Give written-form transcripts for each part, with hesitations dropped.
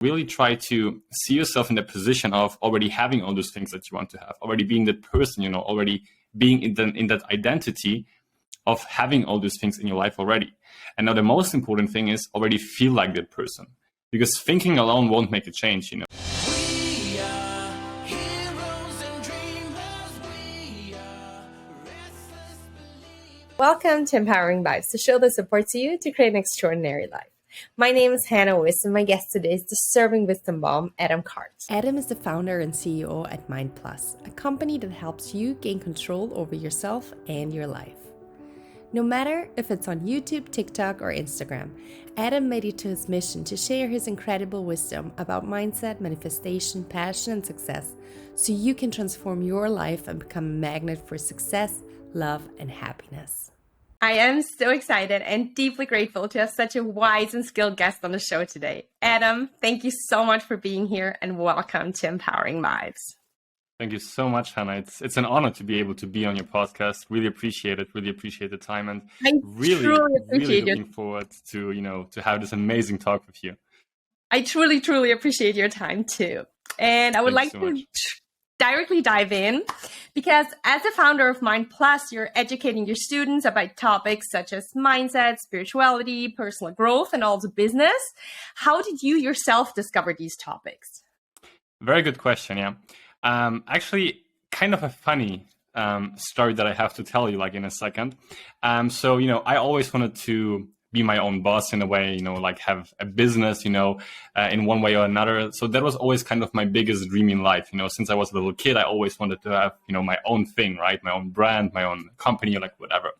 really try to see yourself in the position of already having all those things that you want to have, already being that person, already being in that identity of having all those things in your life already. And now the most important thing is already feel like that person, because thinking alone won't make a change, Welcome to Empowering Vibes, the show that supports you to create an extraordinary life. My name is Hannah Wiss, and my guest today is the Serving Wisdom Bomb, Adam Karcz. Adam is the founder and CEO at Mind Plus, a company that helps you gain control over yourself and your life. No matter if it's on YouTube, TikTok, or Instagram, Adam made it to his mission to share his incredible wisdom about mindset, manifestation, passion, and success so you can transform your life and become a magnet for success, love, and happiness. I am so excited and deeply grateful to have such a wise and skilled guest on the show today. Adam, thank you so much for being here and welcome to Empowering Vibes. Thank you so much, Hannah. It's an honor to be able to be on your podcast. Really appreciate it. Really appreciate the time, and really looking forward to to have this amazing talk with you. I truly appreciate your time too. And I would like to directly dive in, because as the founder of Mind Plus, you're educating your students about topics such as mindset, spirituality, personal growth, and also business. How did you yourself discover these topics? Very good question. Yeah. Actually, kind of a funny story that I have to tell you in a second. So, I always wanted to be my own boss in a way, have a business, in one way or another. So that was always kind of my biggest dream in life. Since I was a little kid, I always wanted to have, my own thing, right? My own brand, my own company, whatever.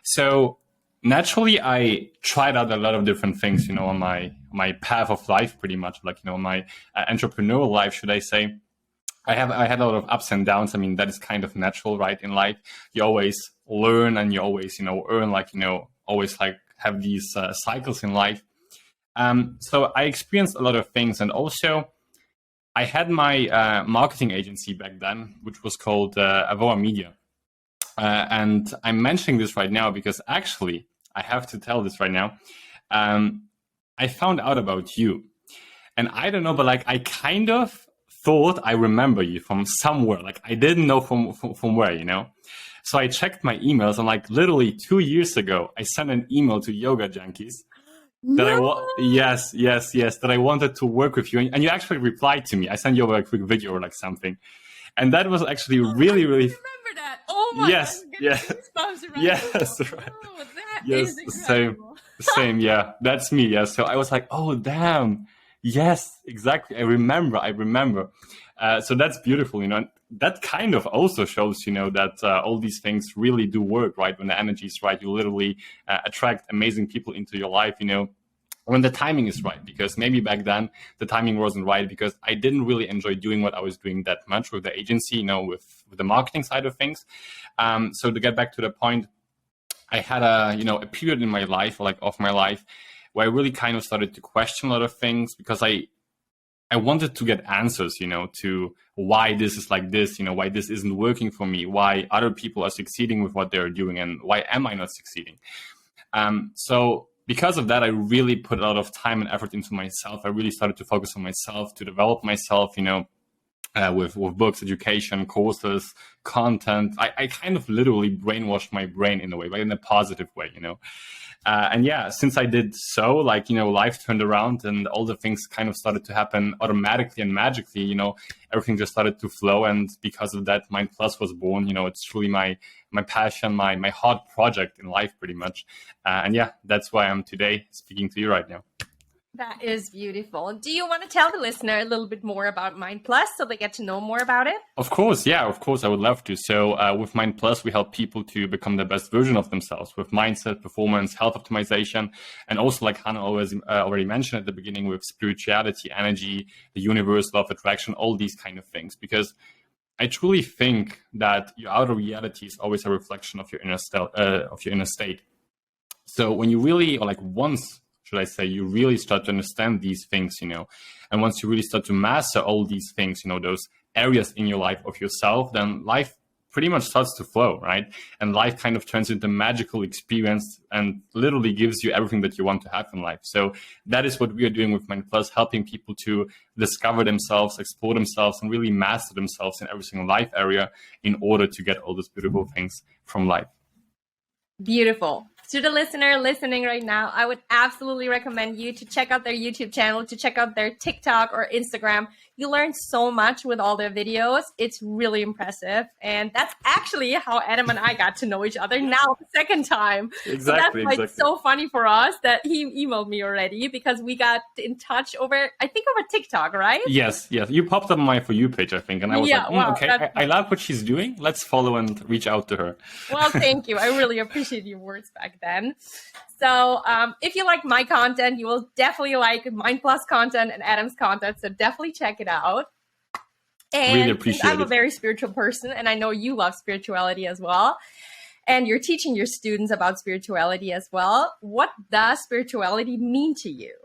So naturally, I tried out a lot of different things, on my path of life, pretty much, my entrepreneurial life, should I say. I had a lot of ups and downs. I mean, that is kind of natural, right? In life, you always learn and you always, earn, always have these cycles in life. So I experienced a lot of things. And also I had my marketing agency back then, which was called Avora Media. And I'm mentioning this right now because actually I have to tell this right now. I found out about you, and I don't know, but I kind of thought I remember you from somewhere. I didn't know from where, So I checked my emails, and literally 2 years ago, I sent an email to Yoga Junkies that that I wanted to work with you, and you actually replied to me. I sent you over a quick video or something, and that was actually really. I remember that. Oh my God! Yes. Right. Right. Oh, that is incredible. Same. Yeah, that's me. Yeah. So I was like, oh damn. Yes, exactly. I remember. So that's beautiful, and that kind of also shows, that all these things really do work, right? When the energy is right, you literally attract amazing people into your life, when the timing is right. Because maybe back then the timing wasn't right because I didn't really enjoy doing what I was doing that much with the agency, with the marketing side of things. So to get back to the point, I had a period in my life, of my life, where I really kind of started to question a lot of things because I wanted to get answers, to why this is like this, why this isn't working for me, why other people are succeeding with what they're doing, and why am I not succeeding? So because of that, I really put a lot of time and effort into myself. I really started to focus on myself, to develop myself, with books, education, courses, content. I kind of literally brainwashed my brain in a way, but in a positive way, And since I did so, life turned around and all the things kind of started to happen automatically and magically, everything just started to flow. And because of that, Mind Plus was born. It's truly my passion, my heart project in life, pretty much. And that's why I'm today speaking to you right now. That is beautiful. Do you want to tell the listener a little bit more about Mind Plus so they get to know more about it? Of course. Yeah, of course. I would love to. So with Mind Plus, we help people to become the best version of themselves with mindset, performance, health optimization, and also, like Hannah already mentioned at the beginning, with spirituality, energy, the universe, law of attraction, all these kind of things. Because I truly think that your outer reality is always a reflection of your inner state. So when you really, you really start to understand these things, and once you really start to master all these things, those areas in your life of yourself, then life pretty much starts to flow, right? And life kind of turns into a magical experience and literally gives you everything that you want to have in life. So that is what we are doing with Mind Plus, helping people to discover themselves, explore themselves, and really master themselves in every single life area in order to get all those beautiful things from life. Beautiful. To the listener listening right now, I would absolutely recommend you to check out their YouTube channel, to check out their TikTok or Instagram. You learn so much with all their videos. It's really impressive. And that's actually how Adam and I got to know each other now the second time. Exactly. So that's why it's so funny for us that he emailed me already, because we got in touch over TikTok, right? Yes. You popped up on my For You page, I think. And I was okay, I love what she's doing. Let's follow and reach out to her. Well, thank you. I really appreciate your words back then. So if you like my content, you will definitely like Mind Plus content and Adam's content. So definitely check it out. And really appreciate I'm a very spiritual person, and I know you love spirituality as well. And you're teaching your students about spirituality as well. What does spirituality mean to you?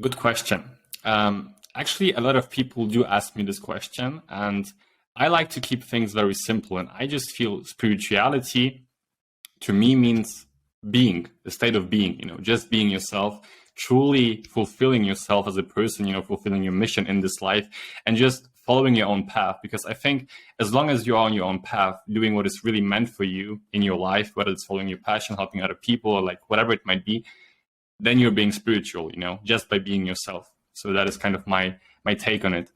Good question. Actually, a lot of people do ask me this question, and I like to keep things very simple. And I just feel spirituality to me means being, the state of being, just being yourself, truly fulfilling yourself as a person, fulfilling your mission in this life, and just following your own path. Because I think as long as you are on your own path, doing what is really meant for you in your life, whether it's following your passion, helping other people, or like whatever it might be, then you're being spiritual, just by being yourself. So that is kind of my take on it.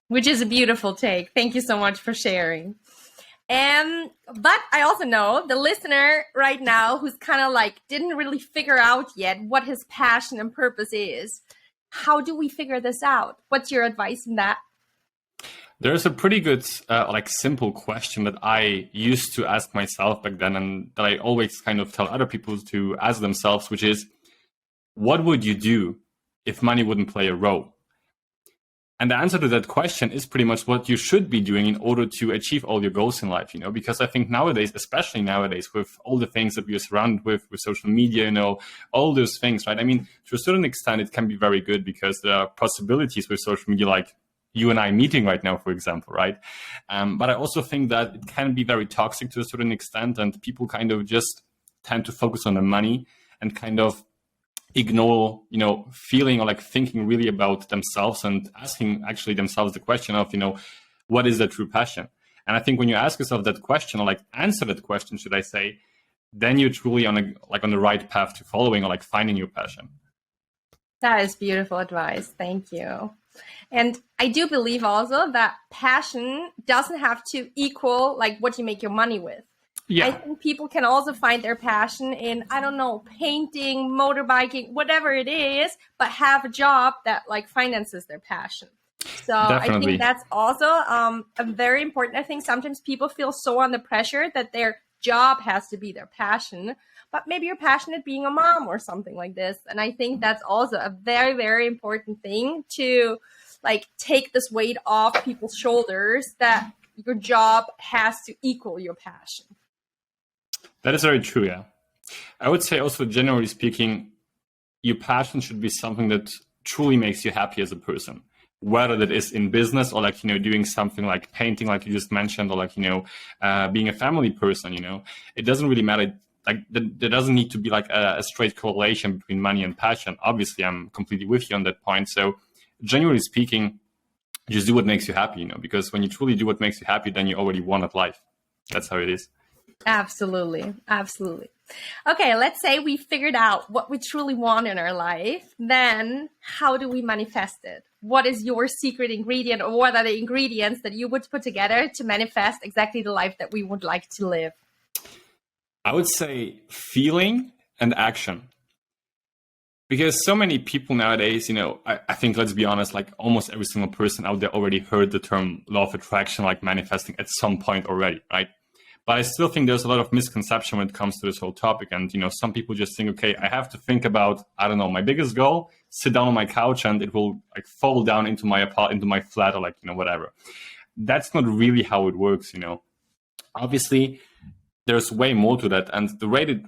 Which is a beautiful take. Thank you so much for sharing. But I also know the listener right now who's kind of like didn't really figure out yet what his passion and purpose is. How do we figure this out? What's your advice in that? There's a pretty good, simple question that I used to ask myself back then, and that I always kind of tell other people to ask themselves, which is, what would you do if money wouldn't play a role? And the answer to that question is pretty much what you should be doing in order to achieve all your goals in life, because I think nowadays, especially nowadays, with all the things that we are surrounded with social media, all those things, right? I mean, to a certain extent, it can be very good because there are possibilities with social media, like you and I meeting right now, for example, right? But I also think that it can be very toxic to a certain extent, and people kind of just tend to focus on the money and kind of ignore, feeling or like thinking really about themselves and asking actually themselves the question of, what is their true passion? And I think when you ask yourself that question, or like answer that question, should I say, then you're truly on the right path to following or like finding your passion. That is beautiful advice. Thank you. And I do believe also that passion doesn't have to equal like what you make your money with. Yeah. I think people can also find their passion in, painting, motorbiking, whatever it is, but have a job that like finances their passion. So definitely. I think that's also a very important. I think sometimes people feel so under pressure that their job has to be their passion, but maybe you're passionate being a mom or something like this. And I think that's also a very, very important thing to like take this weight off people's shoulders, that your job has to equal your passion. That is very true, yeah. I would say also, generally speaking, your passion should be something that truly makes you happy as a person, whether that is in business or like, doing something like painting, like you just mentioned, or like, being a family person, it doesn't really matter. Like there doesn't need to be like a straight correlation between money and passion. Obviously, I'm completely with you on that point. So generally speaking, just do what makes you happy, because when you truly do what makes you happy, then you already won at life. That's how it is. Absolutely. Absolutely. Okay, let's say we figured out what we truly want in our life. Then how do we manifest it? What is your secret ingredient, or what are the ingredients that you would put together to manifest exactly the life that we would like to live? I would say feeling and action. Because so many people nowadays, I think, let's be honest, like almost every single person out there already heard the term law of attraction, like manifesting at some point already, right? But I still think there's a lot of misconception when it comes to this whole topic. And, some people just think, okay, I have to think about, my biggest goal, sit down on my couch and it will like fall down into my flat or like, whatever. That's not really how it works, Obviously, there's way more to that. And the way that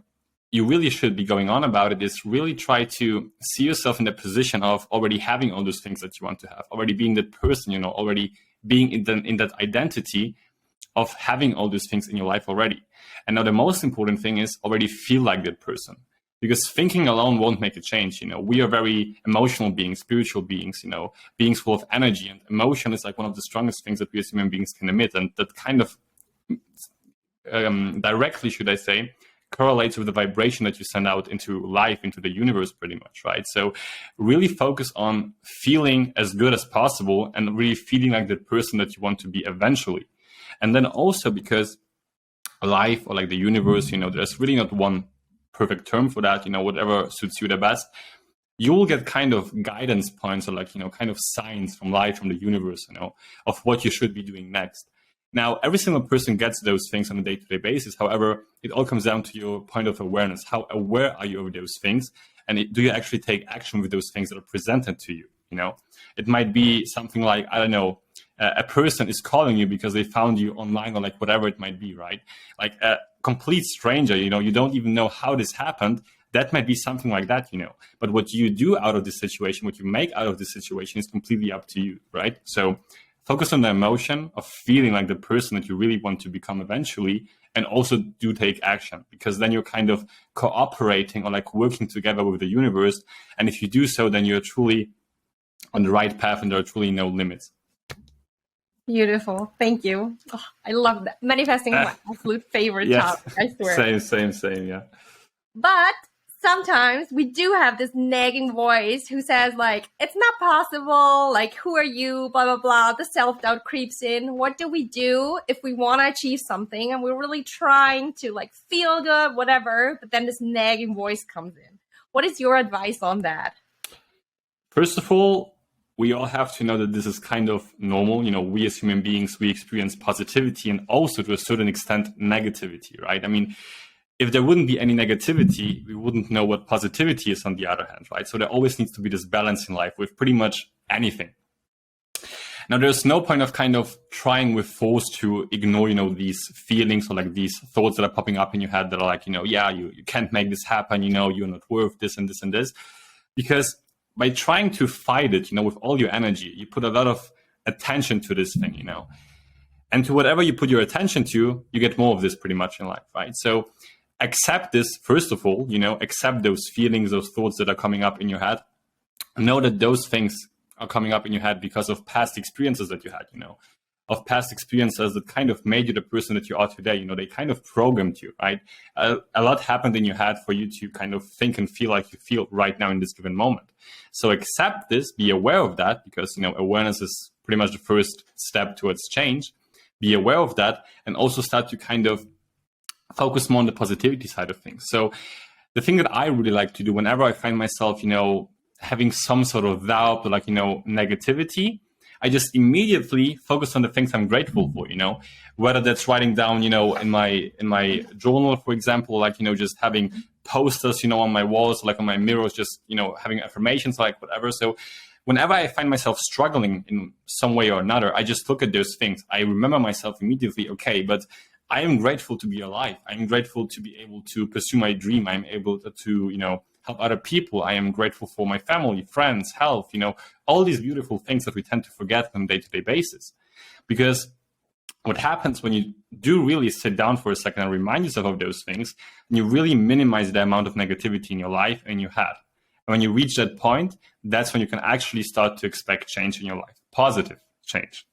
you really should be going on about it is really try to see yourself in the position of already having all those things that you want to have, already being that person, already being in that identity of having all these things in your life already. And now the most important thing is already feel like that person. Because thinking alone won't make a change. We are very emotional beings, spiritual beings, beings full of energy, and emotion is like one of the strongest things that we as human beings can emit. And that kind of directly, should I say, correlates with the vibration that you send out into life, into the universe, pretty much, right? So really focus on feeling as good as possible and really feeling like the person that you want to be eventually. And then also because life, or like the universe, there's really not one perfect term for that, whatever suits you the best. You will get kind of guidance points, or like, kind of signs from life, from the universe, of what you should be doing next. Now, every single person gets those things on a day-to-day basis. However, it all comes down to your point of awareness. How aware are you of those things? And do you actually take action with those things that are presented to you? It might be something like, I don't know, a person is calling you because they found you online, or like whatever it might be, right? Like a complete stranger, you don't even know how this happened. That might be something like that, But what you do out of this situation, what you make out of this situation, is completely up to you, right? So focus on the emotion of feeling like the person that you really want to become eventually, and also do take action, because then you're kind of cooperating or like working together with the universe. And if you do so, then you're truly on the right path, and there are truly no limits. Beautiful. Thank you. Oh, I love that. Manifesting is my absolute favorite topic, I swear. Same, yeah. But sometimes we do have this nagging voice who says, like, it's not possible, like, who are you, blah, blah, blah. The self-doubt creeps in. What do we do if we want to achieve something and we're really trying to, like, feel good, whatever, but then this nagging voice comes in? What is your advice on that? First of all, we all have to know that this is kind of normal. We as human beings, we experience positivity and also to a certain extent negativity, right? I mean, if there wouldn't be any negativity, we wouldn't know what positivity is on the other hand, right? So there always needs to be this balance in life with pretty much anything. Now, there's no point of kind of trying with force to ignore, these feelings or like these thoughts that are popping up in your head that are like, yeah, you can't make this happen, you're not worth this and this and this. Because by trying to fight it, with all your energy, you put a lot of attention to this thing, And to whatever you put your attention to, you get more of this pretty much in life, right? So accept this, first of all, accept those feelings, those thoughts that are coming up in your head. Know that those things are coming up in your head because of past experiences that you had, of past experiences that kind of made you the person that you are today. They kind of programmed you, right? A lot happened in your head for you to kind of think and feel like you feel right now in this given moment. So accept this, be aware of that, because, awareness is pretty much the first step towards change. Be aware of that, and also start to kind of focus more on the positivity side of things. So the thing that I really like to do whenever I find myself, having some sort of doubt or like, negativity, I just immediately focus on the things I'm grateful for, whether that's writing down, in my journal, for example, like, just having posters, on my walls, like on my mirrors, just, having affirmations, like whatever. So whenever I find myself struggling in some way or another, I just look at those things. I remember myself immediately, okay, but I am grateful to be alive. I'm grateful to be able to pursue my dream. I'm able to, help other people. I am grateful for my family, friends, health, all these beautiful things that we tend to forget on a day-to-day basis. Because what happens when you do really sit down for a second and remind yourself of those things, and you really minimize the amount of negativity in your life and you had. And when you reach that point, that's when you can actually start to expect change in your life, positive change.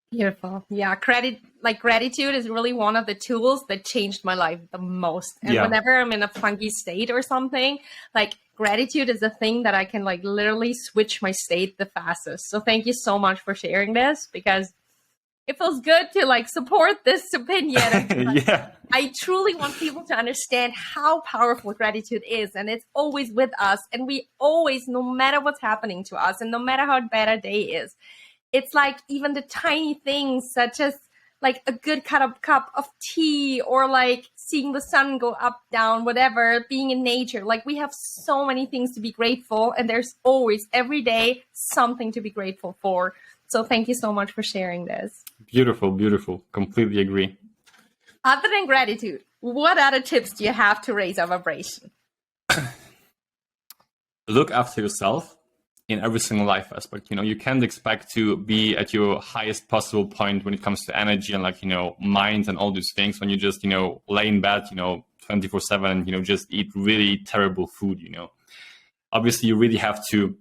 Beautiful. Yeah. Gratitude is really one of the tools that changed my life the most. And whenever I'm in a funky state or something, like gratitude is the thing that I can like literally switch my state the fastest. So thank you so much for sharing this, because it feels good to like support this opinion. Like, I truly want people to understand how powerful gratitude is. And it's always with us. And we always, no matter what's happening to us and no matter how bad a day is, it's like even the tiny things such as like a good cup of tea, or like seeing the sun go up, down, whatever, being in nature. Like we have so many things to be grateful, and there's always every day something to be grateful for. So thank you so much for sharing this. Beautiful, beautiful. Completely agree. Other than gratitude, what other tips do you have to raise our vibration? Look after yourself. in every single life aspect. You can't expect to be at your highest possible point when it comes to energy and like, mind and all these things when you just, lay in bed, 24/7, and, just eat really terrible food, Obviously, you really have to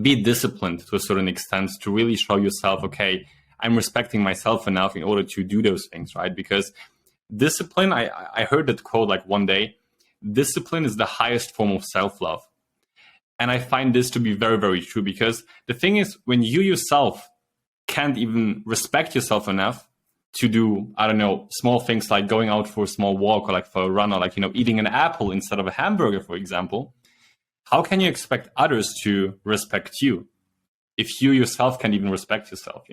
be disciplined to a certain extent to really show yourself, okay, I'm respecting myself enough in order to do those things, right? Because discipline, I heard that quote like one day, discipline is the highest form of self-love. And I find this to be very, very true, because the thing is, when you yourself can't even respect yourself enough to do, I don't know, small things like going out for a small walk or like for a run or like, eating an apple instead of a hamburger, for example, how can you expect others to respect you if you yourself can't even respect yourself,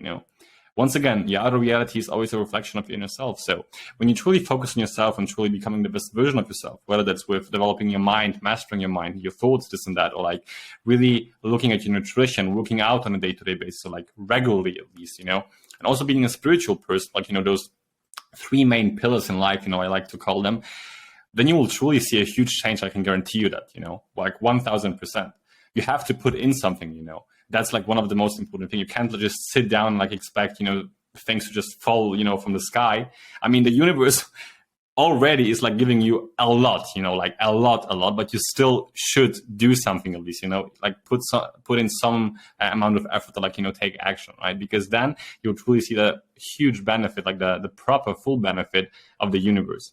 Once again, your outer reality is always a reflection of your inner self. So when you truly focus on yourself and truly becoming the best version of yourself, whether that's with developing your mind, mastering your mind, your thoughts, this and that, or like really looking at your nutrition, working out on a day-to-day basis, so like regularly at least, and also being a spiritual person, like, those three main pillars in life, I like to call them, then you will truly see a huge change. I can guarantee you that, like 1000%. You have to put in something, That's like one of the most important things. You can't just sit down and like expect, things to just fall, from the sky. I mean, the universe already is like giving you a lot, like a lot, but you still should do something at least, like put in some amount of effort to like, take action, right? Because then you'll truly see the huge benefit, like the proper full benefit of the universe.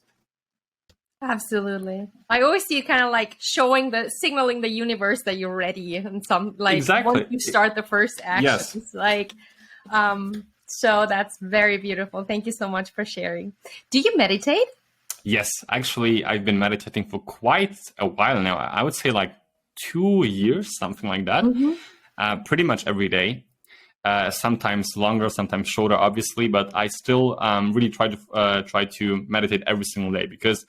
Absolutely. I always see you kind of like signaling the universe that you're ready, and some like exactly. Once you start the first actions, yes. like, so that's very beautiful. Thank you so much for sharing. Do you meditate? Yes, actually, I've been meditating for quite a while now. I would say like 2 years, something like that. Mm-hmm. Pretty much every day. Sometimes longer, sometimes shorter, obviously, but I still really try to meditate every single day, because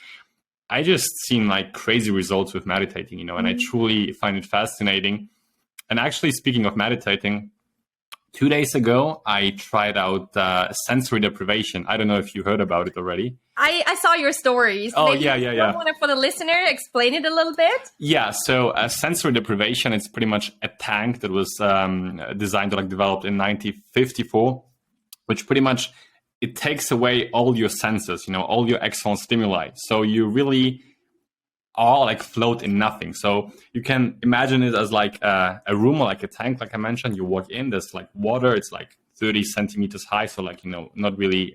I just seen like crazy results with meditating, and I truly find it fascinating. And actually, speaking of meditating, 2 days ago, I tried out sensory deprivation. I don't know if you heard about it already. I saw your stories. Oh, Maybe yeah. For the listener, explain it a little bit. Yeah, so sensory deprivation, it's pretty much a tank that was designed or like developed in 1954, which pretty much it takes away all your senses, all your external stimuli. So you really are like float in nothing. So you can imagine it as like a room or like a tank, like I mentioned. You walk in, there's like water. It's like 30 centimeters high, so like not really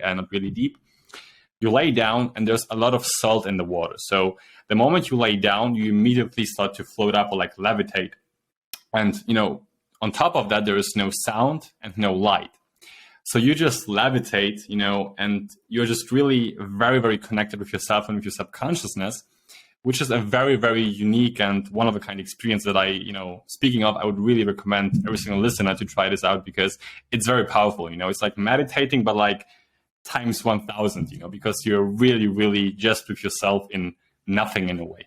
deep. You lay down, and there's a lot of salt in the water. So the moment you lay down, you immediately start to float up or like levitate. And on top of that, there is no sound and no light. So you just levitate, and you're just really very, very connected with yourself and with your subconsciousness, which is a very, very unique and one-of-a-kind experience that I, speaking of, I would really recommend every single listener to try this out, because it's very powerful. It's like meditating, but like times 1000, because you're really, really just with yourself in nothing in a way,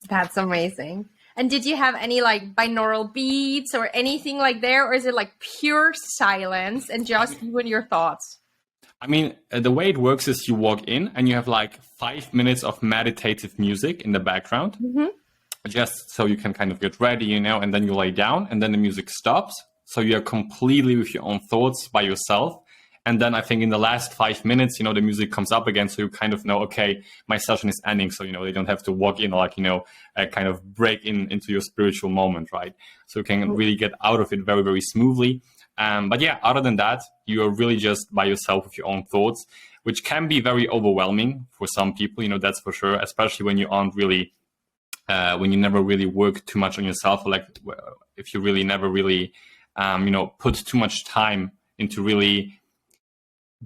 That's amazing. And did you have any like binaural beats or anything like there? Or is it like pure silence and just you and your thoughts? I mean, the way it works is you walk in and you have like 5 minutes of meditative music in the background, just so you can kind of get ready, and then you lay down, and then the music stops. So you're completely with your own thoughts by yourself. And then I think in the last 5 minutes, the music comes up again. So you kind of know, okay, my session is ending. So, they don't have to walk in or like, kind of break into your spiritual moment, right? So you can really get out of it very, very smoothly. But yeah, other than that, you are really just by yourself with your own thoughts, which can be very overwhelming for some people, that's for sure, especially when you aren't really, when you never really work too much on yourself, or like if you really never really, put too much time into really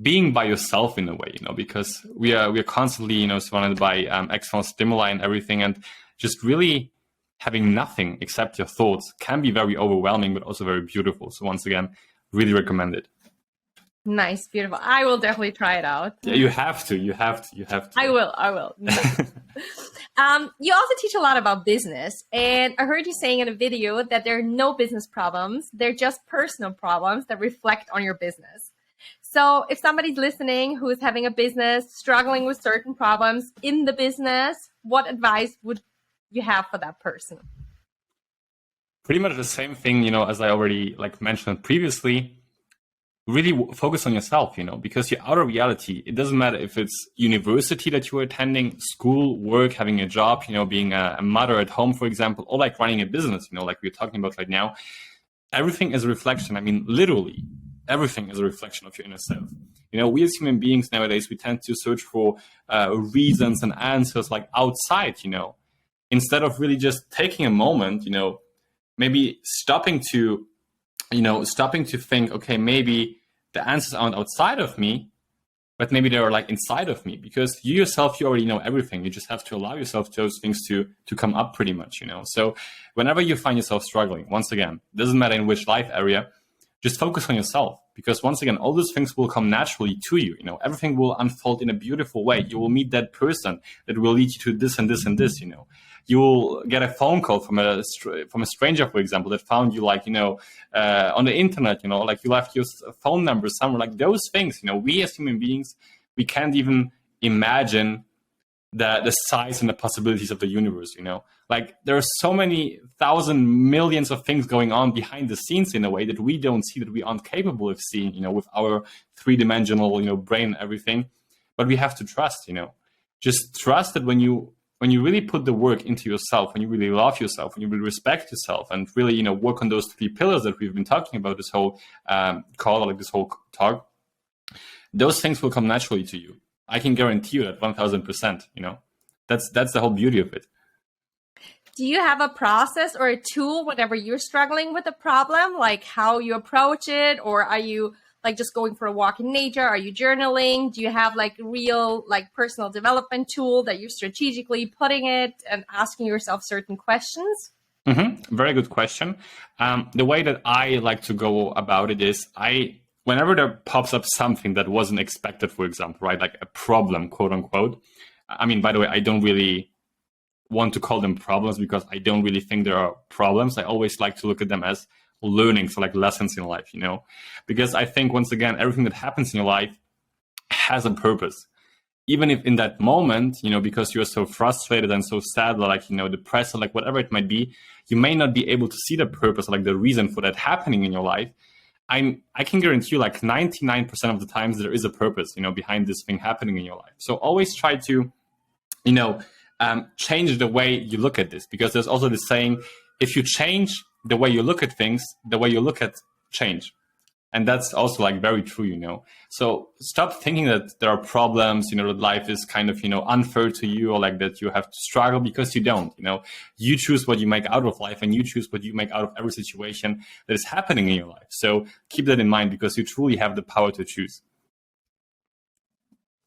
being by yourself in a way, because we are constantly, surrounded by external stimuli and everything, and just really having nothing except your thoughts can be very overwhelming, but also very beautiful. So once again, really recommend it. Nice, beautiful. I will definitely try it out. Yeah, you have to. I will. You also teach a lot about business, and I heard you saying in a video that there are no business problems. They're just personal problems that reflect on your business. So if somebody's listening who is having a business, struggling with certain problems in the business, what advice would you have for that person? Pretty much the same thing, as I already mentioned previously. Really focus on yourself, because your outer reality, it doesn't matter if it's university that you're attending, school, work, having a job, being a mother at home, for example, or running a business, like we're talking about right now. Everything is a reflection. I mean, literally, everything is a reflection of your inner self. We as human beings nowadays, we tend to search for reasons and answers outside, instead of really just taking a moment, maybe stopping to think, okay, maybe the answers aren't outside of me, but maybe they're inside of me, because you yourself, you already know everything. You just have to allow yourself those things to come up pretty much, So whenever you find yourself struggling, once again, doesn't matter in which life area, just focus on yourself, because once again, all those things will come naturally to you. Everything will unfold in a beautiful way. You will meet that person that will lead you to this and this and this, You will get a phone call from a stranger, for example, that found you on the internet, you left your phone number somewhere, those things, we as human beings, we can't even imagine the size and the possibilities of the universe, there are so many thousand millions of things going on behind the scenes in a way that we don't see, that we aren't capable of seeing, with our three-dimensional, brain and everything. But we have to trust, just trust that when you really put the work into yourself, when you really love yourself, when you really respect yourself, and really, work on those 3 pillars that we've been talking about this whole call, this whole talk, those things will come naturally to you. I can guarantee you that 1000%, that's the whole beauty of it. Do you have a process or a tool whenever you're struggling with a problem, how you approach it? Or are you just going for a walk in nature? Are you journaling? Do you have real personal development tool that you're strategically putting it and asking yourself certain questions? Very good question. The way that I like to go about it is whenever there pops up something that wasn't expected, for example, right? Like a problem, quote unquote. I mean, by the way, I don't really want to call them problems because I don't really think there are problems. I always like to look at them as learning, so lessons in life, because I think, once again, everything that happens in your life has a purpose. Even if in that moment, because you're so frustrated and so sad, depressed, or whatever it might be, you may not be able to see the purpose, the reason for that happening in your life. I can guarantee you 99% of the times there is a purpose, behind this thing happening in your life. So always try to, change the way you look at this, because there's also this saying, if you change the way you look at things, the way you look at change. And that's also very true, So stop thinking that there are problems, that life is kind of, unfair to you, or that you have to struggle, because you don't, You choose what you make out of life, and you choose what you make out of every situation that is happening in your life. So keep that in mind, because you truly have the power to choose.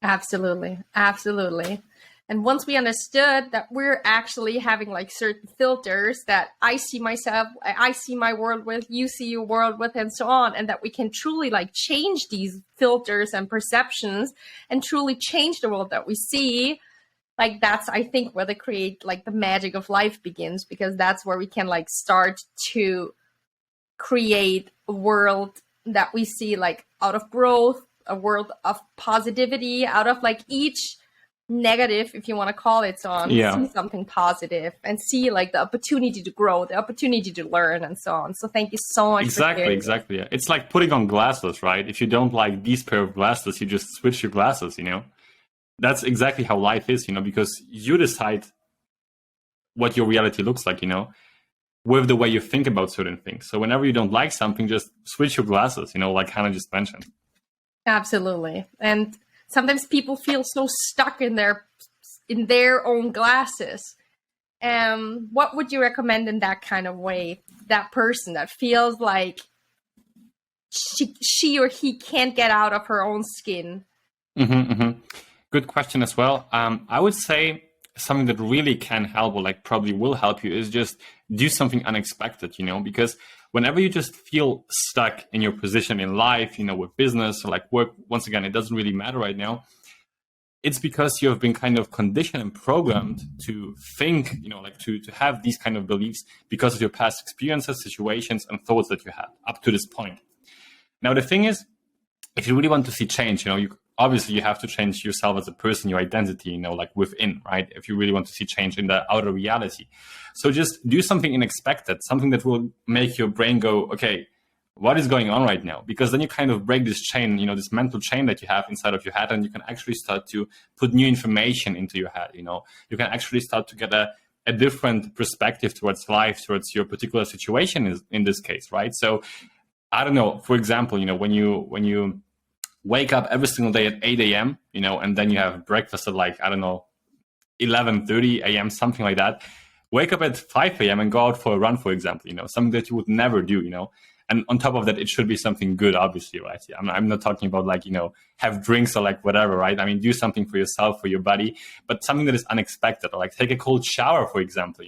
Absolutely. Absolutely. And once we understood that we're actually having certain filters that I see myself, I see my world with, you see your world with, and so on, and that we can truly change these filters and perceptions and truly change the world that we see, that's, I think, where the magic of life begins, because that's where we can start to create a world that we see out of growth, a world of positivity, out of each negative, if you want to call it so on, see something positive and see the opportunity to grow, the opportunity to learn, and so on. So thank you so much. Exactly. Yeah. It's like putting on glasses, right? If you don't like these pair of glasses, you just switch your glasses, That's exactly how life is, because you decide what your reality looks like, with the way you think about certain things. So whenever you don't like something, just switch your glasses, like Hannah just mentioned. Absolutely. And sometimes people feel so stuck in their own glasses. What would you recommend in that kind of way? That person that feels like she or he can't get out of her own skin. Good question as well. I would say something that really can help, or probably will help you, is just do something unexpected, because whenever you just feel stuck in your position in life, with business or work, once again, it doesn't really matter right now. It's because you have been kind of conditioned and programmed to think, to have these kind of beliefs because of your past experiences, situations, and thoughts that you had up to this point. Now, the thing is, if you really want to see change, obviously you have to change yourself as a person, your identity, like within, right? If you really want to see change in the outer reality. So just do something unexpected, something that will make your brain go, okay, what is going on right now? Because then you kind of break this chain, this mental chain that you have inside of your head, and you can actually start to put new information into your head. You can actually start to get a different perspective towards life, towards your particular situation in this case, right? So I don't know, for example, when you wake up every single day at 8 a.m., and then you have breakfast at 11:30 a.m., something like that. Wake up at 5 a.m. and go out for a run, for example, something that you would never do, And on top of that, it should be something good, obviously, right? I'm not talking about have drinks or whatever, right? I mean, do something for yourself, for your body, but something that is unexpected, or take a cold shower, for example,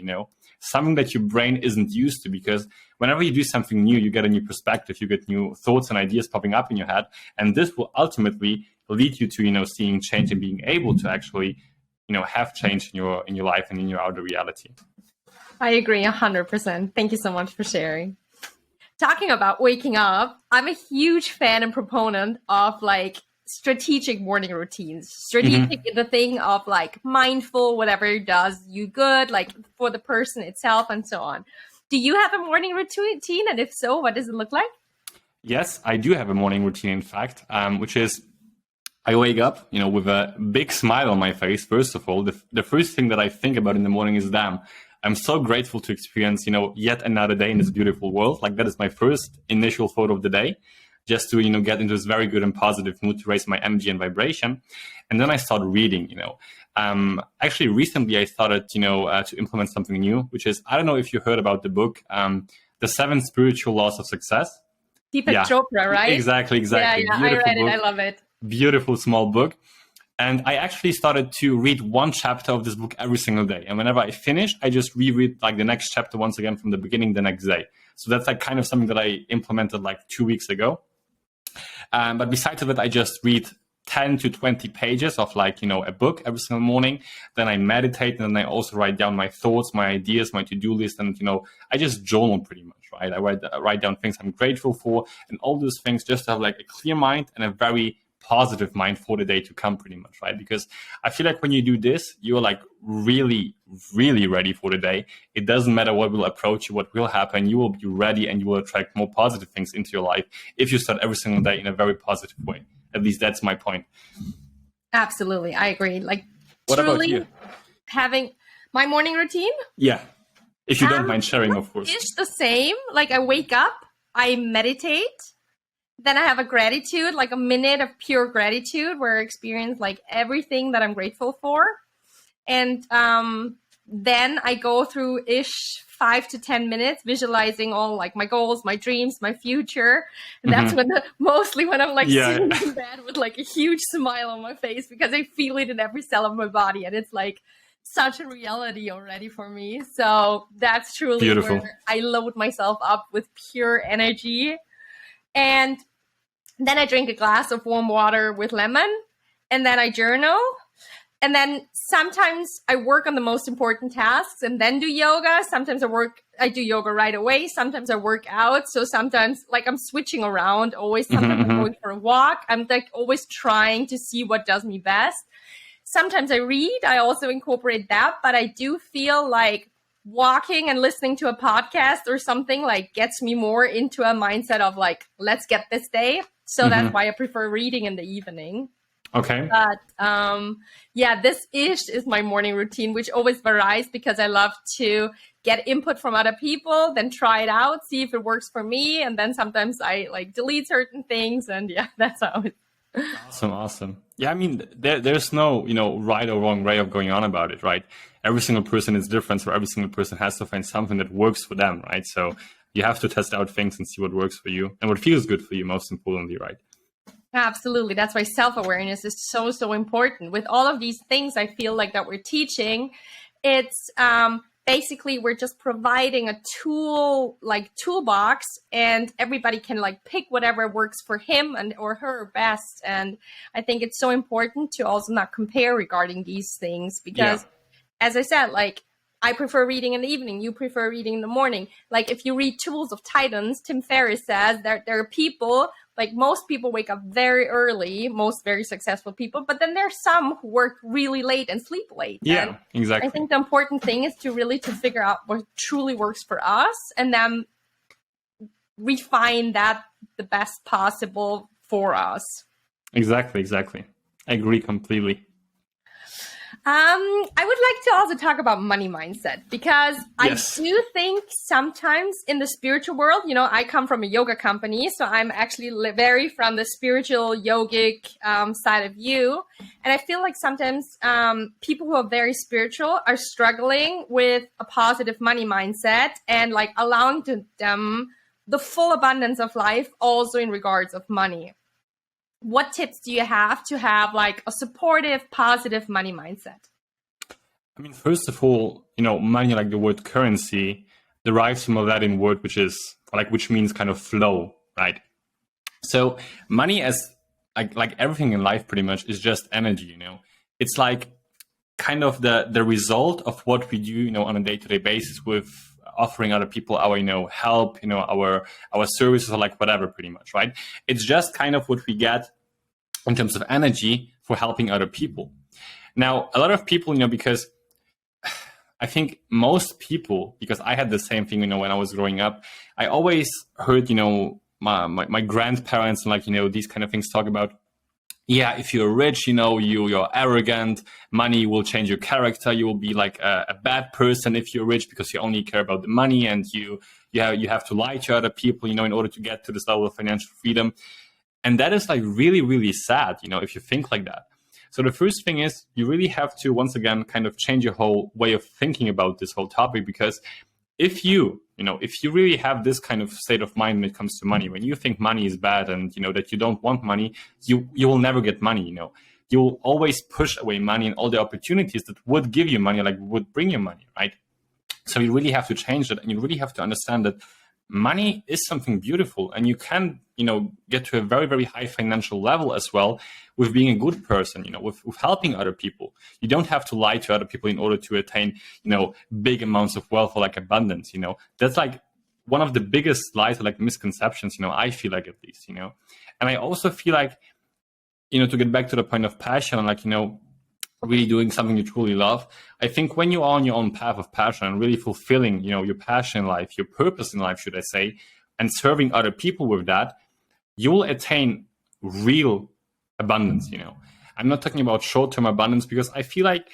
something that your brain isn't used to, because whenever you do something new, you get a new perspective, you get new thoughts and ideas popping up in your head. And this will ultimately lead you to, seeing change and being able to actually, have change in your life and in your outer reality. I agree 100%. Thank you so much for sharing. Talking about waking up, I'm a huge fan and proponent of strategic morning routines. Strategic is the thing of mindful, whatever does you good, for the person itself and so on. Do you have a morning routine? And if so, what does it look like? Yes, I do have a morning routine, in fact, which is I wake up, with a big smile on my face. First of all, the first thing that I think about in the morning is, damn, I'm so grateful to experience, yet another day in this beautiful world. That is my first initial thought of the day, just to, get into this very good and positive mood to raise my energy and vibration. And then I start reading, actually recently I started, to implement something new, which is, I don't know if you heard about the book, The 7 Spiritual Laws of Success. Deepak Chopra, right? Exactly. Yeah, I read it. I love it. Beautiful small book. And I actually started to read one chapter of this book every single day. And whenever I finish, I just reread the next chapter once again from the beginning the next day. So that's kind of something that I implemented 2 weeks ago. But besides of it, I just read 10 to 20 pages of a book every single morning. Then I meditate, and then I also write down my thoughts, my ideas, my to-do list. And, I just journal pretty much, right? I write down things I'm grateful for and all those things, just to have a clear mind and a very positive mind for the day to come, pretty much, right? Because I feel when you do this, you're really, really ready for the day. It doesn't matter what will approach you, what will happen. You will be ready, and you will attract more positive things into your life if you start every single day in a very positive way. At least that's my point. Absolutely. I agree. What about you? Having my morning routine? Yeah. If you don't mind sharing, of course. It's the same. I wake up, I meditate. Then I have a gratitude, a minute of pure gratitude where I experience everything that I'm grateful for. And then I go through 5 to 10 minutes visualizing all my goals, my dreams, my future. And that's mostly when I'm sitting in bed with a huge smile on my face, because I feel it in every cell of my body. And it's such a reality already for me. So that's truly beautiful. Where I load myself up with pure energy. And then I drink a glass of warm water with lemon, and then I journal. And then sometimes I work on the most important tasks and then do yoga. Sometimes I do yoga right away. Sometimes I work out. So sometimes I'm switching around always. Sometimes I'm going for a walk. I'm always trying to see what does me best. Sometimes I read. I also incorporate that, but I do feel walking and listening to a podcast or something gets me more into a mindset of let's get this day. So that's why I prefer reading in the evening. Okay. But this is my morning routine, which always varies because I love to get input from other people, then try it out, see if it works for me. And then sometimes I delete certain things, and that's how it. Awesome. Yeah, I mean, there's no, right or wrong way of going on about it, right? Every single person is different, so every single person has to find something that works for them, right? So you have to test out things and see what works for you and what feels good for you, most importantly, right? Absolutely. That's why self-awareness is so, so important. With all of these things, I feel that we're teaching, it's basically we're just providing a toolbox, and everybody can pick whatever works for him and or her best. And I think it's so important to also not compare regarding these things because, as I said, I prefer reading in the evening. You prefer reading in the morning. Like if you read Tools of Titans, Tim Ferriss says that there are people, like most people wake up very early, most very successful people, but then there's some who work really late and sleep late. Yeah, and exactly. I think the important thing is to figure out what truly works for us and then refine that the best possible for us. Exactly. I agree completely. I would like to also talk about money mindset because Yes. I do think sometimes in the spiritual world, you know, I come from a yoga company, so I'm actually very from the spiritual yogic side of you. And I feel like sometimes people who are very spiritual are struggling with a positive money mindset and like allowing them the full abundance of life also in regards of money. What tips do you have to have like a supportive, positive money mindset? I mean, first of all, you know, money, like the word currency, derives from a Latin word, which means kind of flow, right? So money, as like everything in life pretty much, is just energy, you know. It's like kind of the result of what we do, you know, on a day-to-day basis with offering other people our, you know, help, you know, our services or like whatever, pretty much, right? It's just kind of what we get in terms of energy for helping other people. Now, a lot of people, you know, because I think most people, because I had the same thing, you know, when I was growing up, I always heard, you know, my grandparents and like, you know, these kind of things talk about, yeah, if you're rich, you know, you're arrogant, money will change your character. You will be like a bad person if you're rich because you only care about the money and you have to lie to other people, you know, in order to get to this level of financial freedom. And that is like really, really sad, you know, if you think like that. So the first thing is you really have to, once again, kind of change your whole way of thinking about this whole topic, because if you really have this kind of state of mind when it comes to money, when you think money is bad and, you know, that you don't want money, you will never get money, you know. You will always push away money and all the opportunities that would give you money, like would bring you money, right? So you really have to change that, and you really have to understand that money is something beautiful, and you can, you know, get to a very, very high financial level as well with being a good person, you know, with helping other people. You don't have to lie to other people in order to attain, you know, big amounts of wealth or like abundance, you know. That's like one of the biggest lies or like misconceptions, you know, I feel like, at least, you know. And I also feel like, you know, to get back to the point of passion and like, you know, really doing something you truly love, I think when you are on your own path of passion and really fulfilling, you know, your passion in life, your purpose in life, should I say, and serving other people with that, you will attain real abundance, you know. I'm not talking about short-term abundance, because I feel like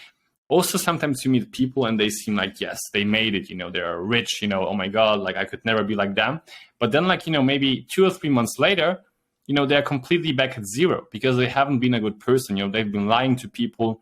also sometimes you meet people and they seem like, yes, they made it, you know, they're rich, you know, oh my God, like I could never be like them. But then like, you know, maybe 2 or 3 months later, you know, they're completely back at zero because they haven't been a good person. You know, they've been lying to people.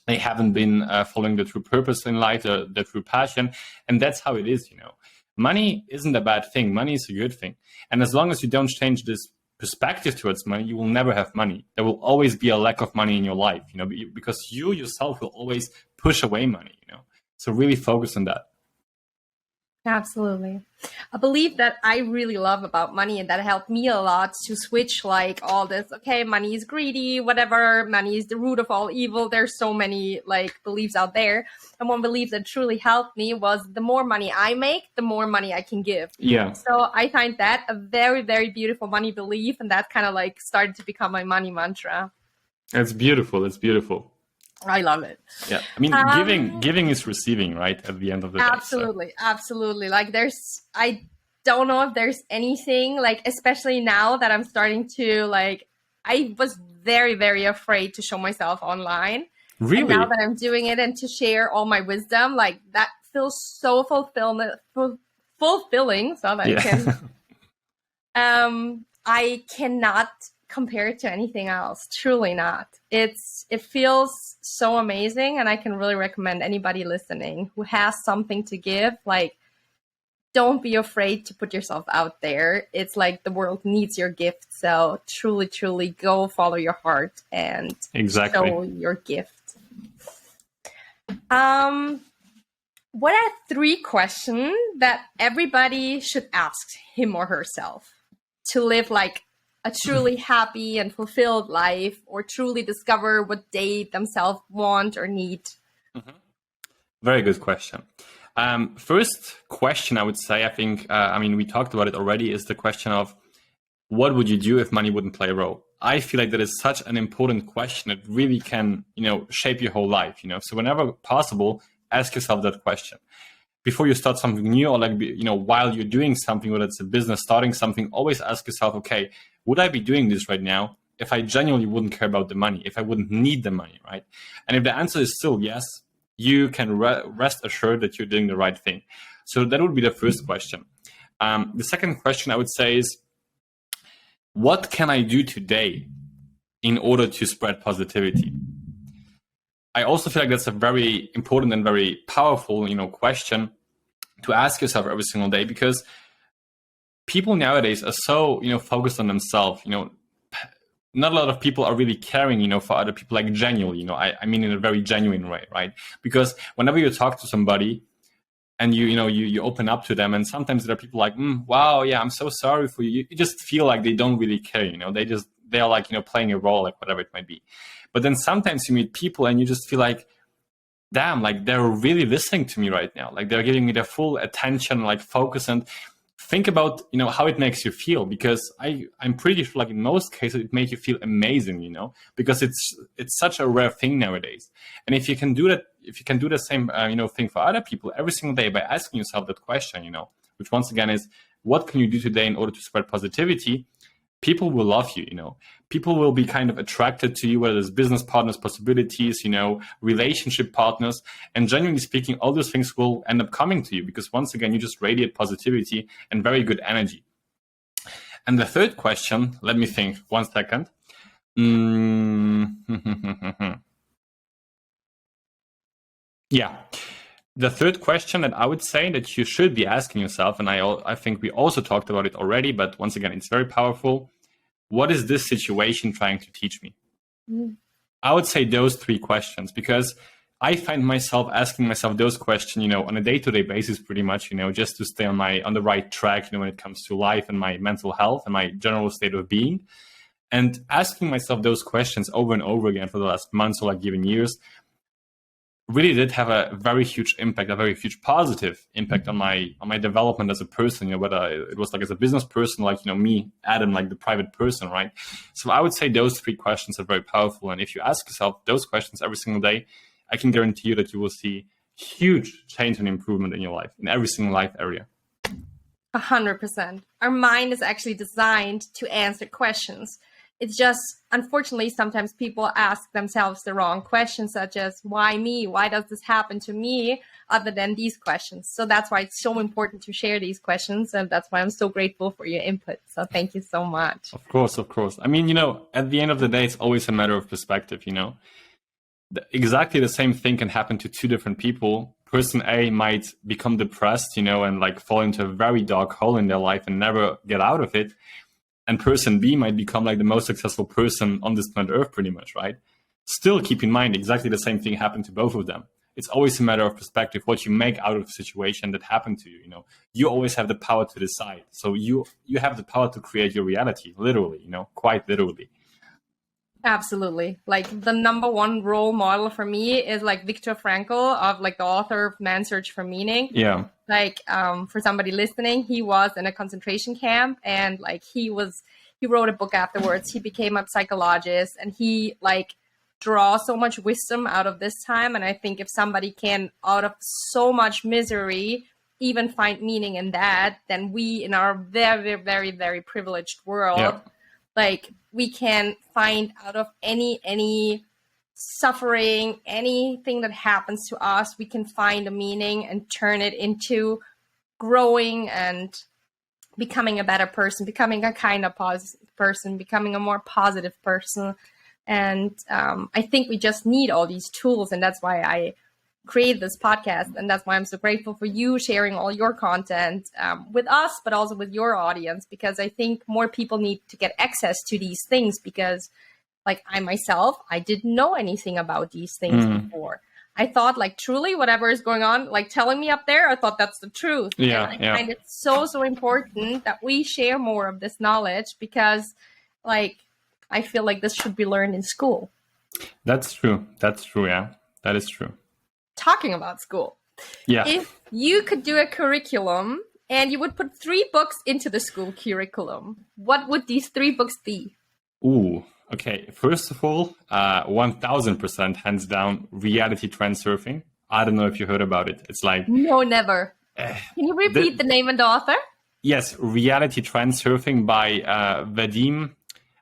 They haven't been following the true purpose in life, the true passion. And that's how it is, you know. Money isn't a bad thing. Money is a good thing. And as long as you don't change this perspective towards money, you will never have money. There will always be a lack of money in your life, you know, because you yourself will always push away money, you know. So really focus on that. Absolutely. A belief that I really love about money and that helped me a lot to switch like all this, okay, money is greedy, whatever, money is the root of all evil. There's so many like beliefs out there. And one belief that truly helped me was the more money I make, the more money I can give. Yeah. So I find that a very, very beautiful money belief. And that kind of like started to become my money mantra. It's beautiful. It's beautiful. I love it. Yeah. I mean, giving is receiving, right? At the end of the day. Absolutely. Absolutely. Like I don't know if there's anything like, especially now that I'm starting to like, I was very, very afraid to show myself online. Really? And now that I'm doing it and to share all my wisdom, like that feels so fulfilling. So that I cannot compare it to anything else. Truly not. It feels so amazing, and I can really recommend anybody listening who has something to give, like, don't be afraid to put yourself out there. It's like the world needs your gift. So truly, truly go follow your heart and show your gift. What are 3 questions that everybody should ask him or herself to live like a truly happy and fulfilled life, or truly discover what they themselves want or need? Mm-hmm. Very good question. First question, I would say, I think, we talked about it already, is the question of what would you do if money wouldn't play a role? I feel like that is such an important question. It really can, shape your whole life, So whenever possible, ask yourself that question. Before you start something new, or while you're doing something, whether it's a business, starting something, always ask yourself, okay, would I be doing this right now if I genuinely wouldn't care about the money, if I wouldn't need the money, right? And if the answer is still yes, you can rest assured that you're doing the right thing. So that would be the first question. The second question I would say is, what can I do today in order to spread positivity? I also feel like that's a very important and very powerful, question to ask yourself every single day, because people nowadays are so, focused on themselves. Not a lot of people are really caring, for other people, like genuinely, I mean in a very genuine way, right? Because whenever you talk to somebody and you open up to them, and sometimes there are people like, wow, yeah, I'm so sorry for you. You just feel like they don't really care, they're like, playing a role, like whatever it might be. But then sometimes you meet people and you just feel like, damn, like they're really listening to me right now. Like they're giving me their full attention, like focus, and think about, how it makes you feel, because I'm pretty sure, like in most cases, it makes you feel amazing, because it's such a rare thing nowadays. And if you can do that, if you can do the same, thing for other people every single day by asking yourself that question, which once again is, what can you do today in order to spread positivity? People will love you, People will be kind of attracted to you, whether it's business partners, possibilities, relationship partners. And genuinely speaking, all those things will end up coming to you, because once again, you just radiate positivity and very good energy. And the third question, let me think 1 second. Yeah. The third question that I would say that you should be asking yourself, and I think we also talked about it already, but once again, it's very powerful. What is this situation trying to teach me? I would say those 3 questions, because I find myself asking myself those questions, on a day-to-day basis, pretty much, just to stay on the right track, when it comes to life and my mental health and my general state of being. And asking myself those questions over and over again for the last months or like even years really did have a very huge impact, a very huge positive impact on my development as a person, whether it was like as a business person, like, me, Adam, like the private person, right? So I would say those 3 questions are very powerful. And if you ask yourself those questions every single day, I can guarantee you that you will see huge change and improvement in your life, in every single life area. 100%. Our mind is actually designed to answer questions. It's just, unfortunately, sometimes people ask themselves the wrong questions, such as, why me? Why does this happen to me? Other than these questions. So that's why it's so important to share these questions. And that's why I'm so grateful for your input. So thank you so much. Of course, of course. I mean, at the end of the day, it's always a matter of perspective, Exactly the same thing can happen to 2 different people. Person A might become depressed, and like fall into a very dark hole in their life and never get out of it. And person B might become like the most successful person on this planet Earth, pretty much, right? Still keep in mind, exactly the same thing happened to both of them. It's always a matter of perspective, what you make out of the situation that happened to you. You always have the power to decide. So you have the power to create your reality, literally, quite literally. Absolutely. Like the number 1 role model for me is like Viktor Frankl, of like the author of Man's Search for Meaning. Yeah. Like for somebody listening, he was in a concentration camp, and like he wrote a book afterwards. He became a psychologist, and he like draws so much wisdom out of this time. And I think if somebody can, out of so much misery, even find meaning in that, then we in our very, very, very privileged world, like we can find out of any suffering, anything that happens to us, we can find a meaning and turn it into growing and becoming a better person, becoming a kind of person, becoming a more positive person. And I think we just need all these tools. And that's why I create this podcast. And that's why I'm so grateful for you sharing all your content with us, but also with your audience, because I think more people need to get access to these things, because like I myself, I didn't know anything about these things before. I thought like truly whatever is going on, like telling me up there, I thought that's the truth. Yeah, and I find it so important that we share more of this knowledge, because like I feel like this should be learned in school. That's true. That's true. Yeah, that is true. talking about school. Yeah. If you could do a curriculum and you would put 3 books into the school curriculum, what would these 3 books be? Ooh, okay. First of all, 1000% hands down, reality transurfing. I don't know if you heard about it. It's like... No, never. Can you repeat the name and the author? Yes, reality transurfing by Vadim.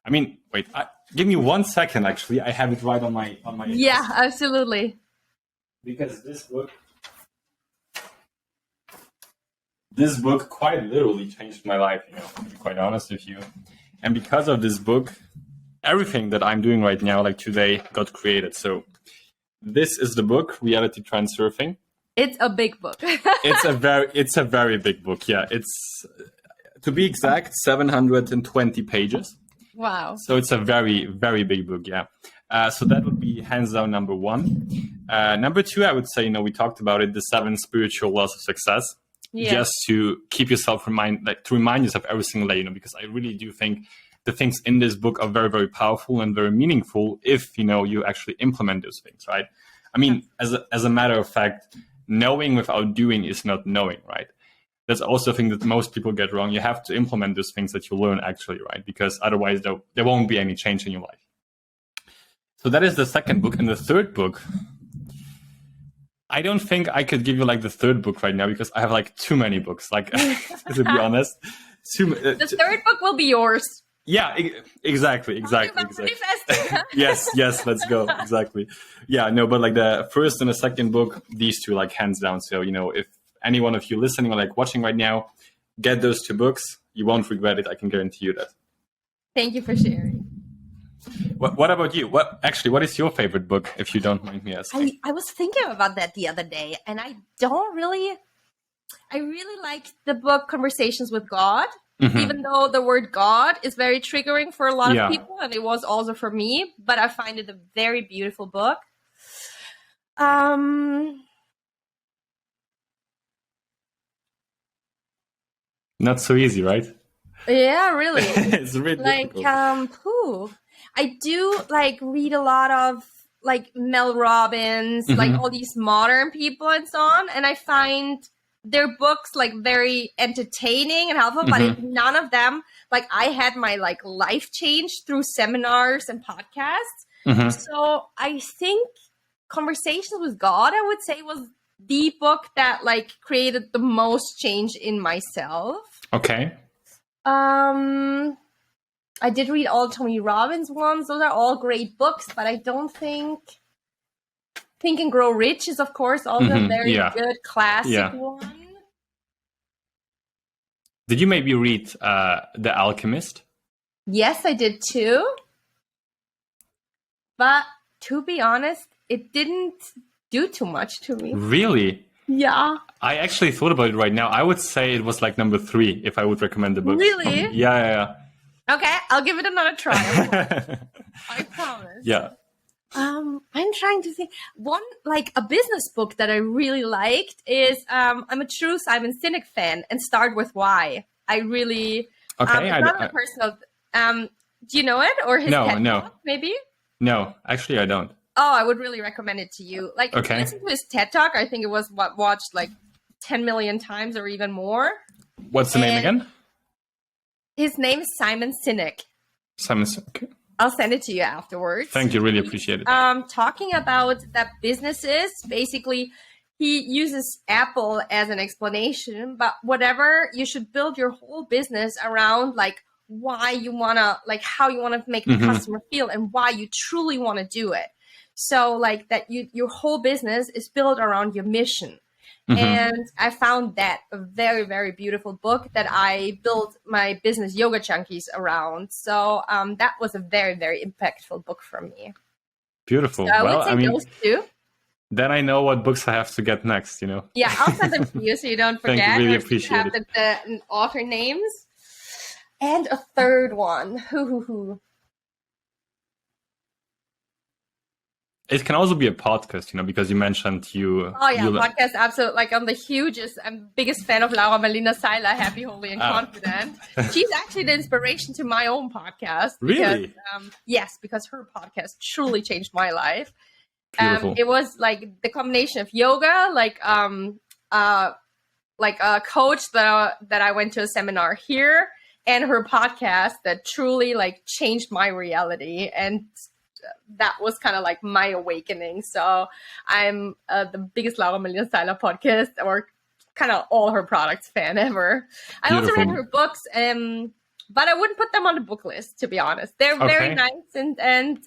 I mean, wait, give me 1 second, actually. I have it right on my... Yeah, absolutely. Because this book quite literally changed my life, to be quite honest with you. And because of this book, everything that I'm doing right now, like today, got created. So this is the book, Reality Transurfing. It's a big book. It's a very big book. Yeah, it's, to be exact, 720 pages. Wow. So it's a very, very big book. Yeah. So that would be hands down number 1. Number 2, I would say, we talked about it, the 7 spiritual laws of success. Yeah. Just to keep yourself to remind yourself every single day, because I really do think the things in this book are very, very powerful and very meaningful if, you actually implement those things, right? I mean, as a matter of fact, knowing without doing is not knowing, right? That's also a thing that most people get wrong. You have to implement those things that you learn actually, right? Because otherwise there won't be any change in your life. So that is the second book. And the third book, I don't think I could give you the third book right now because I have too many books, to be honest. The third book will be yours. Yeah, exactly. Yes, let's go. Exactly. Yeah, no, but the first and the second book, these two, hands down. So, if any one of you listening or watching right now, get those 2 books. You won't regret it. I can guarantee you that. Thank you for sharing. What about you? What is your favorite book, if you don't mind me asking? I was thinking about that the other day, and I really like the book Conversations with God, even though the word God is very triggering for a lot of people, and it was also for me, but I find it a very beautiful book. Not so easy, right? Yeah, really. It's really difficult. I do read a lot of Mel Robbins, all these modern people and so on, and I find their books very entertaining and helpful, but none of them I had my life changed through seminars and podcasts. So I think Conversations with God, I would say, was the book that created the most change in myself. Okay. I did read all Tony Robbins ones. Those are all great books, but I don't think Think and Grow Rich is, of course, also a very good classic one. Did you maybe read The Alchemist? Yes, I did too. But to be honest, it didn't do too much to me. Really? Yeah. I actually thought about it right now. I would say it was number 3 if I would recommend the book. Really? Yeah. Okay, I'll give it another try. I promise. Yeah. I'm trying to think. One, a business book that I really liked is, I'm a true Simon Sinek fan, and Start With Why. I really, okay, it's not a personal, do you know it? Or his TED Talk, maybe? No, actually I don't. Oh, I would really recommend it to you. If you listen to his TED Talk, I think it was watched 10 million times or even more. What's the name again? His name is Simon Sinek. Simon Sinek. I'll send it to you afterwards. Thank you. Really appreciate it. Talking about that businesses, basically, he uses Apple as an explanation, but whatever, you should build your whole business around why you want to, how you want to make the customer feel and why you truly want to do it. So that your whole business is built around your mission. And I found that a very, very beautiful book that I built my business Yoga Junkies around. So that was a very, very impactful book for me. Beautiful. So I would say those 2. Then I know what books I have to get next, Yeah, I'll send them to you so you don't forget. Thank you. Really appreciate it. The author names. And a third one. It can also be a podcast, because you mentioned you... Oh, yeah, podcast, absolutely. I'm the hugest and biggest fan of Laura Marlina Seiler, Happy, Holy, and Confident. She's actually the inspiration to my own podcast. Really? Because, yes, because her podcast truly changed my life. Beautiful. It was like the combination of yoga, like a coach that I went to a seminar here, and her podcast that truly like changed my reality. And that was kind of like my awakening. So I'm the biggest Laura Melina Seiler podcast, or kind of all her products fan ever. I also read her books, but I wouldn't put them on the book list, to be honest. They're very nice, and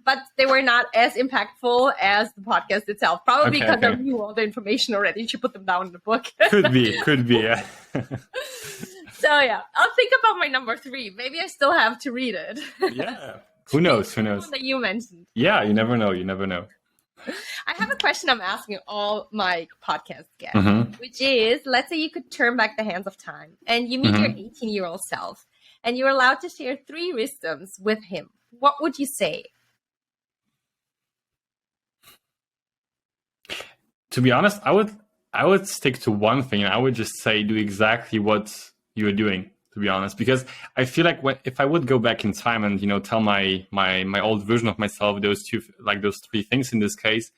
but they were not as impactful as the podcast itself. Probably because I knew all the information already. She put them down in the book. Could be, yeah. So yeah, I'll think about my number 3. Maybe I still have to read it. Yeah. Who knows? That you mentioned. Yeah, you never know. I have a question I'm asking all my podcast guests, which is, let's say you could turn back the hands of time and you meet your 18-year-old self and you're allowed to share 3 wisdoms with him. What would you say? To be honest, I would stick to one thing. I would just say do exactly what you're doing, to be honest, because I feel like if I would go back in time and tell my old version of myself those 3 things in this case,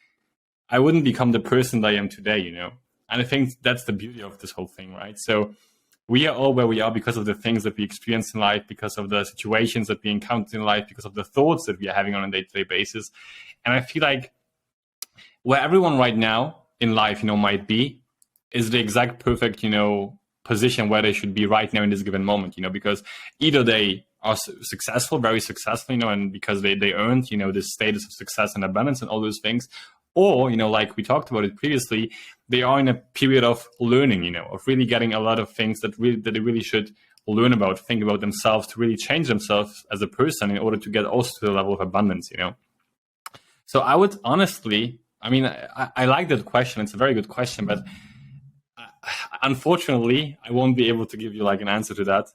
I wouldn't become the person that I am today, And I think that's the beauty of this whole thing, right? So we are all where we are because of the things that we experience in life, because of the situations that we encounter in life, because of the thoughts that we are having on a day-to-day basis. And I feel like where everyone right now in life, might be, is the exact perfect, position where they should be right now in this given moment, because either they are successful, very successful, and because they earned, this status of success and abundance and all those things, or, like we talked about it previously, they are in a period of learning, of really getting a lot of things that they really should learn about, think about themselves, to really change themselves as a person in order to get also to the level of abundance, So I would honestly, I like that question. It's a very good question, but unfortunately, I won't be able to give you an answer to that,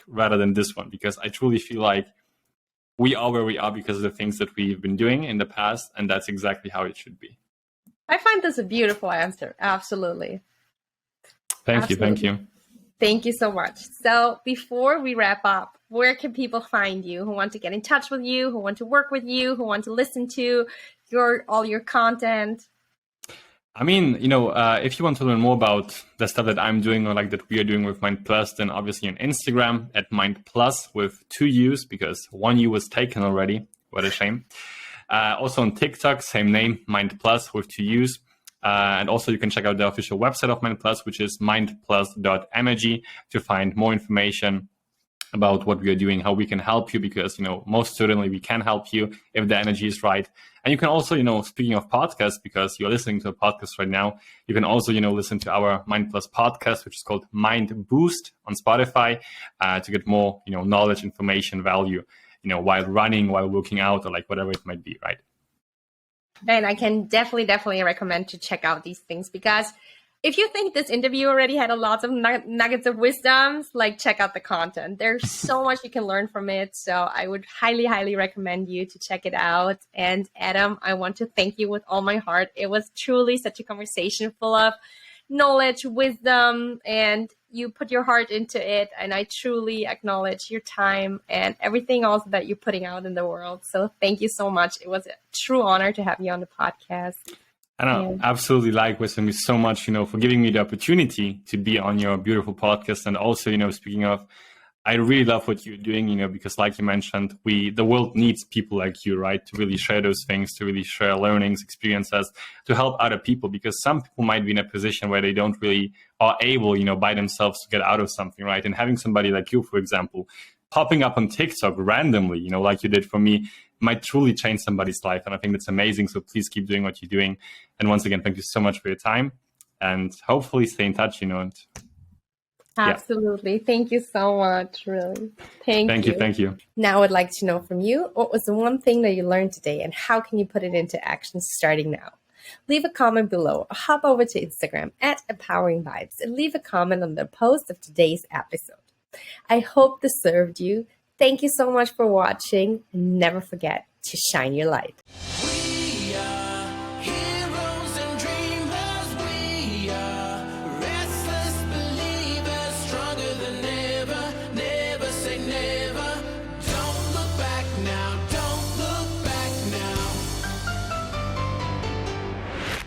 rather than this one, because I truly feel like we are where we are because of the things that we've been doing in the past, and that's exactly how it should be. I find this a beautiful answer. Absolutely. Thank you. Thank you so much. So before we wrap up, where can people find you who want to get in touch with you, who want to work with you, who want to listen to all your content? If you want to learn more about the stuff that I'm doing or that we are doing with Mind Plus, then obviously on Instagram at Mind Plus with 2 U's, because 1 U was taken already. What a shame. Also on TikTok, same name, Mind Plus with 2 U's. And also you can check out the official website of Mind Plus, which is mindplus.energy, to find more information about what we are doing, how we can help you, because, most certainly we can help you if the energy is right. And you can also, speaking of podcasts, because you're listening to a podcast right now, you can also, listen to our Mind Plus podcast, which is called Mind Boost on Spotify, to get more, knowledge, information, value, while running, while working out, or whatever it might be, right? And I can definitely recommend to check out these things, because if you think this interview already had a lot of nuggets of wisdoms, check out the content. There's so much you can learn from it. So I would highly recommend you to check it out. And Adam, I want to thank you with all my heart. It was truly such a conversation full of knowledge, wisdom, and you put your heart into it. And I truly acknowledge your time and everything else that you're putting out in the world. So thank you so much. It was a true honor to have you on the podcast. Absolutely Wisdom, you so much, for giving me the opportunity to be on your beautiful podcast. And also, speaking of, I really love what you're doing, because like you mentioned, the world needs people like you, right? To really share those things, to really share learnings, experiences, to help other people, because some people might be in a position where they don't really are able, by themselves to get out of something, right? And having somebody like you, for example, popping up on TikTok randomly, like you did for me, might truly change somebody's life. And I think that's amazing. So please keep doing what you're doing. And once again, thank you so much for your time, and hopefully stay in touch, Absolutely. Thank you so much, really. Thank you. Now I'd like to know from you, what was the one thing that you learned today, and how can you put it into action starting now? Leave a comment below, or hop over to Instagram at Empowering Vibes and leave a comment on the post of today's episode. I hope this served you. Thank you so much for watching, and never forget to shine your light.